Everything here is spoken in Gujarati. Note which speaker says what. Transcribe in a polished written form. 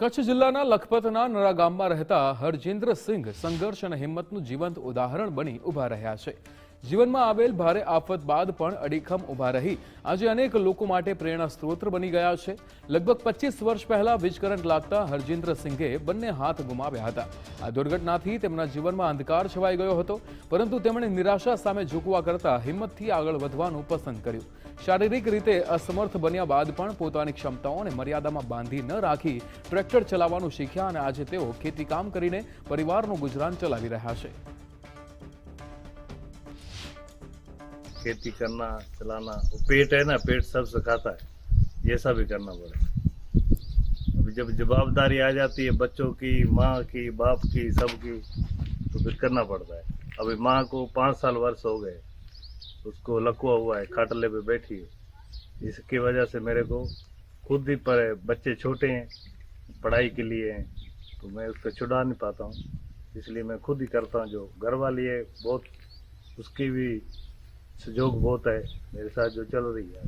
Speaker 1: કચ્છ જિલ્લાના લખપતના નરા ગામમાં રહેતા હરજિંદ્રસિંહ સંઘર્ષ અને હિંમતનું જીવંત ઉદાહરણ બની ઊભા રહ્યા છે। જીવનમાં આવેલ ભારે આફત બાદ પણ અડીખમ ઊભા રહી આજે અનેક લોકો માટે પ્રેરણા સ્ત્રોત બની ગયા છે। લગભગ 25 વર્ષ પહેલા વીજ કરંટ લાગતા હરજિંદ્રસિંહે બંને હાથ ગુમાવ્યા હતા। આ દુર્ઘટનાથી તેમના જીવનમાં અંધકાર છવાઈ ગયો હતો, પરંતુ તેમણે નિરાશા સામે ઝૂકવા કરતા હિંમતથી આગળ વધવાનું પસંદ કર્યું। શારીરિક રીતે અસમર્થ બન્યા બાદ પણ પોતાની ક્ષમતાઓને મર્યાદામાં બાંધી ન રાખી ટ્રેક્ટર ચલાવવાનું શીખ્યા અને આજે તેઓ ખેતી કામ કરીને પરિવારનું ગુજરાન ચલાવી રહ્યા છે।
Speaker 2: खेती करना चलाना वो पेट है ना, पेट सब सिखाता है, जैसा भी करना पड़े। अभी जब जवाबदारी आ जाती है बच्चों की, माँ की, बाप की, सबकी, तो फिर करना पड़ता है। अभी माँ को 5 साल वर्ष हो गए, उसको लकवा हुआ है, खाटले पे बैठी है। इसकी वजह से मेरे को खुद ही पर बच्चे छोटे हैं, पढ़ाई के लिए हैं, तो मैं उसको छुड़ा नहीं पाता हूँ, इसलिए मैं खुद ही करता हूँ। जो घर वाली है बहुत, उसकी भी सहयोग बहुत है मेरे साथ जो चल रही है।